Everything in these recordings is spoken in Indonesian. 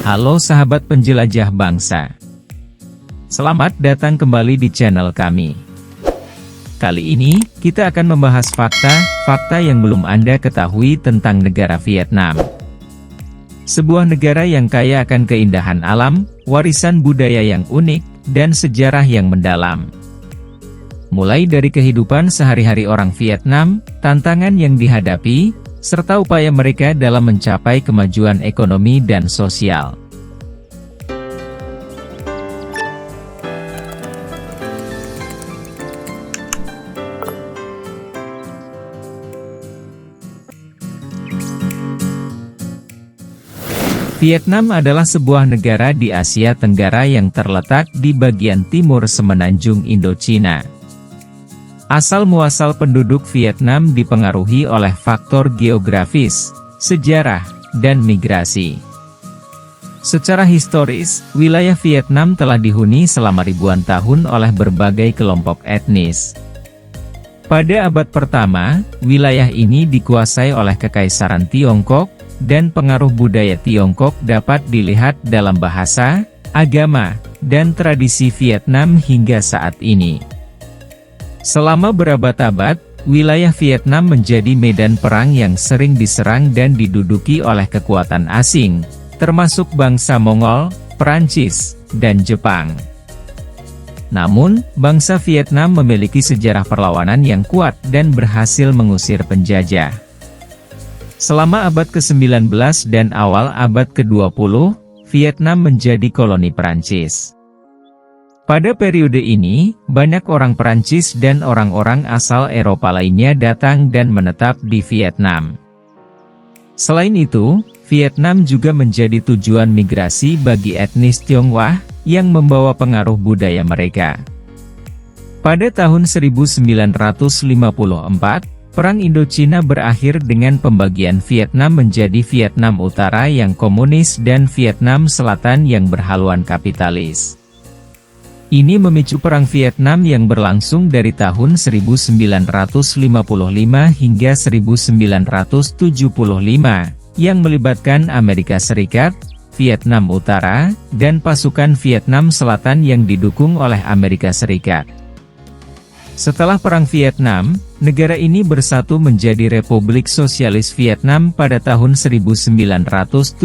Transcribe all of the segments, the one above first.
Halo sahabat penjelajah bangsa. Selamat datang kembali di channel kami. Kali ini, kita akan membahas fakta yang belum Anda ketahui tentang negara Vietnam. Sebuah negara yang kaya akan keindahan alam, warisan budaya yang unik, dan sejarah yang mendalam. Mulai dari kehidupan sehari-hari orang Vietnam, tantangan yang dihadapi, serta upaya mereka dalam mencapai kemajuan ekonomi dan sosial. Vietnam adalah sebuah negara di Asia Tenggara yang terletak di bagian timur semenanjung Indochina. Asal-muasal penduduk Vietnam dipengaruhi oleh faktor geografis, sejarah, dan migrasi. Secara historis, wilayah Vietnam telah dihuni selama ribuan tahun oleh berbagai kelompok etnis. Pada abad pertama, wilayah ini dikuasai oleh Kekaisaran Tiongkok, dan pengaruh budaya Tiongkok dapat dilihat dalam bahasa, agama, dan tradisi Vietnam hingga saat ini. Selama berabad-abad, wilayah Vietnam menjadi medan perang yang sering diserang dan diduduki oleh kekuatan asing, termasuk bangsa Mongol, Perancis, dan Jepang. Namun, bangsa Vietnam memiliki sejarah perlawanan yang kuat dan berhasil mengusir penjajah. Selama abad ke-19 dan awal abad ke-20, Vietnam menjadi koloni Perancis. Pada periode ini, banyak orang Perancis dan orang-orang asal Eropa lainnya datang dan menetap di Vietnam. Selain itu, Vietnam juga menjadi tujuan migrasi bagi etnis Tionghoa, yang membawa pengaruh budaya mereka. Pada tahun 1954, Perang Indochina berakhir dengan pembagian Vietnam menjadi Vietnam Utara yang komunis dan Vietnam Selatan yang berhaluan kapitalis. Ini memicu Perang Vietnam yang berlangsung dari tahun 1955 hingga 1975, yang melibatkan Amerika Serikat, Vietnam Utara, dan pasukan Vietnam Selatan yang didukung oleh Amerika Serikat. Setelah Perang Vietnam, negara ini bersatu menjadi Republik Sosialis Vietnam pada tahun 1976.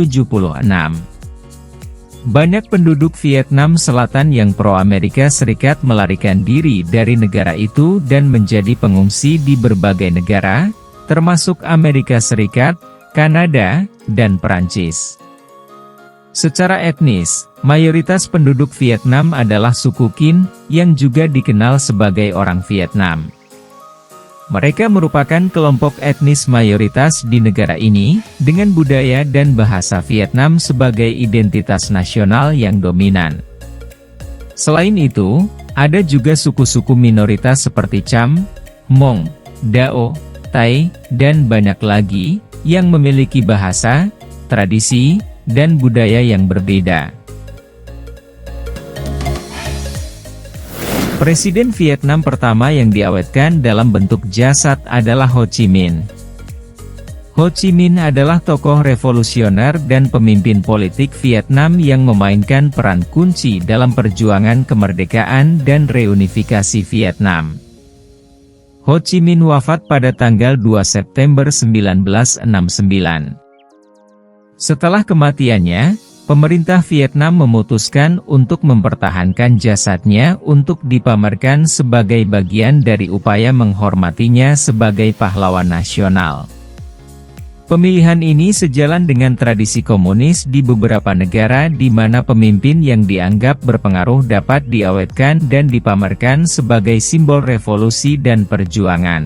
Banyak penduduk Vietnam Selatan yang pro-Amerika Serikat melarikan diri dari negara itu dan menjadi pengungsi di berbagai negara, termasuk Amerika Serikat, Kanada, dan Perancis. Secara etnis, mayoritas penduduk Vietnam adalah suku Kinh, yang juga dikenal sebagai orang Vietnam. Mereka merupakan kelompok etnis mayoritas di negara ini, dengan budaya dan bahasa Vietnam sebagai identitas nasional yang dominan. Selain itu, ada juga suku-suku minoritas seperti Cham, Hmong, Dao, Thai, dan banyak lagi, yang memiliki bahasa, tradisi, dan budaya yang berbeda. Presiden Vietnam pertama yang diawetkan dalam bentuk jasad adalah Ho Chi Minh. Ho Chi Minh adalah tokoh revolusioner dan pemimpin politik Vietnam yang memainkan peran kunci dalam perjuangan kemerdekaan dan reunifikasi Vietnam. Ho Chi Minh wafat pada tanggal 2 September 1969. Setelah kematiannya, pemerintah Vietnam memutuskan untuk mempertahankan jasadnya untuk dipamerkan sebagai bagian dari upaya menghormatinya sebagai pahlawan nasional. Pemilihan ini sejalan dengan tradisi komunis di beberapa negara di mana pemimpin yang dianggap berpengaruh dapat diawetkan dan dipamerkan sebagai simbol revolusi dan perjuangan.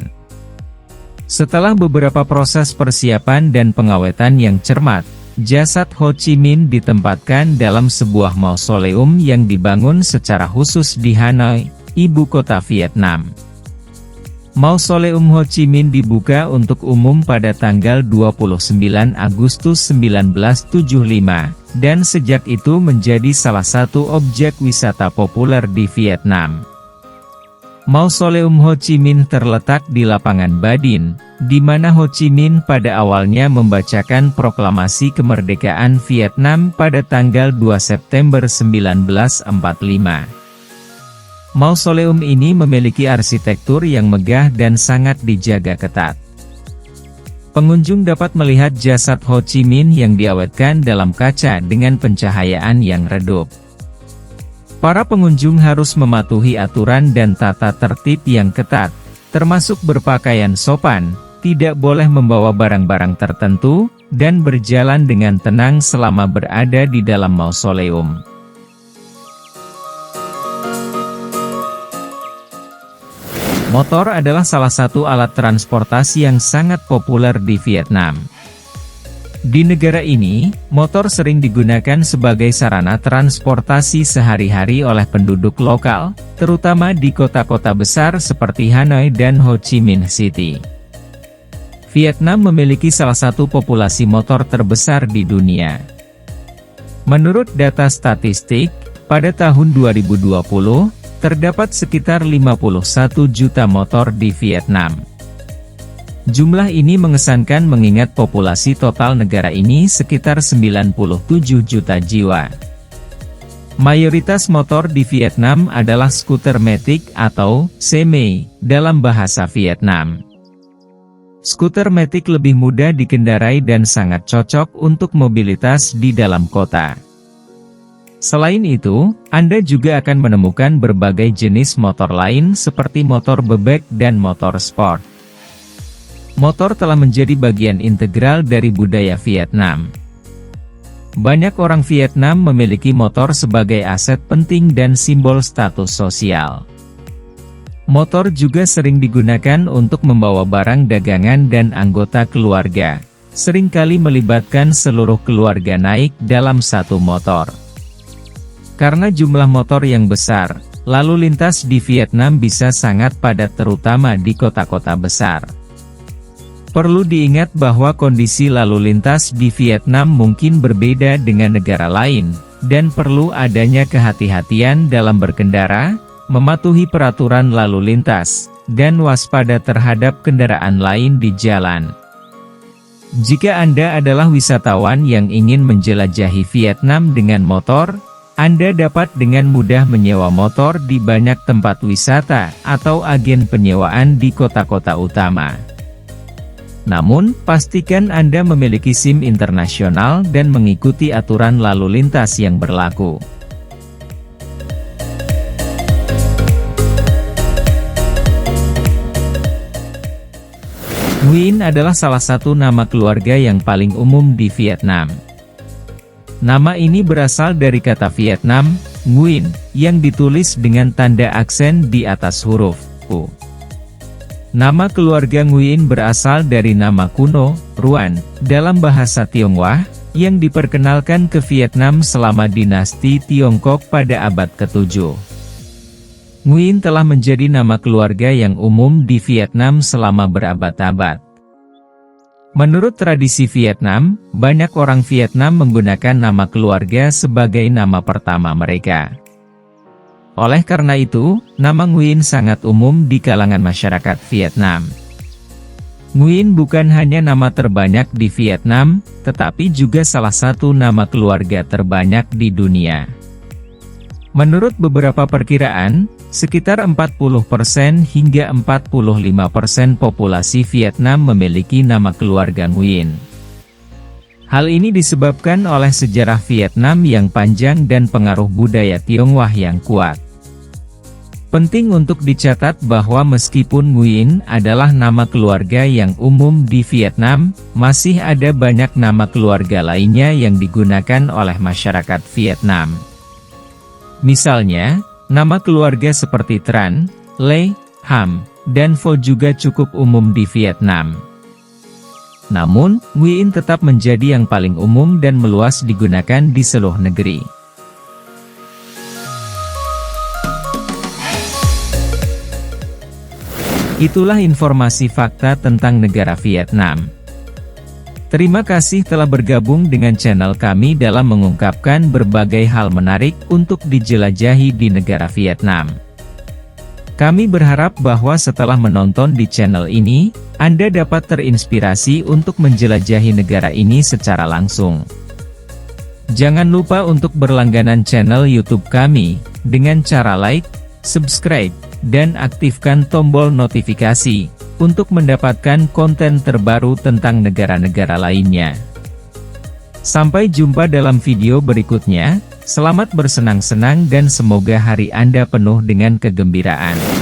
Setelah beberapa proses persiapan dan pengawetan yang cermat, jasad Ho Chi Minh ditempatkan dalam sebuah mausoleum yang dibangun secara khusus di Hanoi, ibu kota Vietnam. Mausoleum Ho Chi Minh dibuka untuk umum pada tanggal 29 Agustus 1975, dan sejak itu menjadi salah satu objek wisata populer di Vietnam. Mausoleum Ho Chi Minh terletak di lapangan Badin, di mana Ho Chi Minh pada awalnya membacakan proklamasi kemerdekaan Vietnam pada tanggal 2 September 1945. Mausoleum ini memiliki arsitektur yang megah dan sangat dijaga ketat. Pengunjung dapat melihat jasad Ho Chi Minh yang diawetkan dalam kaca dengan pencahayaan yang redup. Para pengunjung harus mematuhi aturan dan tata tertib yang ketat, termasuk berpakaian sopan, tidak boleh membawa barang-barang tertentu, dan berjalan dengan tenang selama berada di dalam mausoleum. Motor adalah salah satu alat transportasi yang sangat populer di Vietnam. Di negara ini, motor sering digunakan sebagai sarana transportasi sehari-hari oleh penduduk lokal, terutama di kota-kota besar seperti Hanoi dan Ho Chi Minh City. Vietnam memiliki salah satu populasi motor terbesar di dunia. Menurut data statistik, pada tahun 2020, terdapat sekitar 51 juta motor di Vietnam. Jumlah ini mengesankan mengingat populasi total negara ini sekitar 97 juta jiwa. Mayoritas motor di Vietnam adalah skuter matic atau xe-máy dalam bahasa Vietnam. Skuter matic lebih mudah dikendarai dan sangat cocok untuk mobilitas di dalam kota. Selain itu, Anda juga akan menemukan berbagai jenis motor lain seperti motor bebek dan motor sport. Motor telah menjadi bagian integral dari budaya Vietnam. Banyak orang Vietnam memiliki motor sebagai aset penting dan simbol status sosial. Motor juga sering digunakan untuk membawa barang dagangan dan anggota keluarga, seringkali melibatkan seluruh keluarga naik dalam satu motor. Karena jumlah motor yang besar, lalu lintas di Vietnam bisa sangat padat terutama di kota-kota besar. Perlu diingat bahwa kondisi lalu lintas di Vietnam mungkin berbeda dengan negara lain, dan perlu adanya kehati-hatian dalam berkendara, mematuhi peraturan lalu lintas, dan waspada terhadap kendaraan lain di jalan. Jika Anda adalah wisatawan yang ingin menjelajahi Vietnam dengan motor, Anda dapat dengan mudah menyewa motor di banyak tempat wisata atau agen penyewaan di kota-kota utama. Namun, pastikan Anda memiliki SIM internasional dan mengikuti aturan lalu lintas yang berlaku. Nguyen adalah salah satu nama keluarga yang paling umum di Vietnam. Nama ini berasal dari kata Vietnam, Nguyen, yang ditulis dengan tanda aksen di atas huruf U. Nama keluarga Nguyen berasal dari nama kuno, Ruan, dalam bahasa Tionghoa, yang diperkenalkan ke Vietnam selama dinasti Tiongkok pada abad ke-7. Nguyen telah menjadi nama keluarga yang umum di Vietnam selama berabad-abad. Menurut tradisi Vietnam, banyak orang Vietnam menggunakan nama keluarga sebagai nama pertama mereka. Oleh karena itu, nama Nguyen sangat umum di kalangan masyarakat Vietnam. Nguyen bukan hanya nama terbanyak di Vietnam, tetapi juga salah satu nama keluarga terbanyak di dunia. Menurut beberapa perkiraan, sekitar 40% hingga 45% populasi Vietnam memiliki nama keluarga Nguyen. Hal ini disebabkan oleh sejarah Vietnam yang panjang dan pengaruh budaya Tionghoa yang kuat. Penting untuk dicatat bahwa meskipun Nguyen adalah nama keluarga yang umum di Vietnam, masih ada banyak nama keluarga lainnya yang digunakan oleh masyarakat Vietnam. Misalnya, nama keluarga seperti Tran, Le, Ham, dan Vo juga cukup umum di Vietnam. Namun, Nguyen tetap menjadi yang paling umum dan meluas digunakan di seluruh negeri. Itulah informasi fakta tentang negara Vietnam. Terima kasih telah bergabung dengan channel kami dalam mengungkapkan berbagai hal menarik untuk dijelajahi di negara Vietnam. Kami berharap bahwa setelah menonton di channel ini, Anda dapat terinspirasi untuk menjelajahi negara ini secara langsung. Jangan lupa untuk berlangganan channel YouTube kami, dengan cara like, subscribe, dan aktifkan tombol notifikasi, untuk mendapatkan konten terbaru tentang negara-negara lainnya. Sampai jumpa dalam video berikutnya, selamat bersenang-senang dan semoga hari Anda penuh dengan kegembiraan.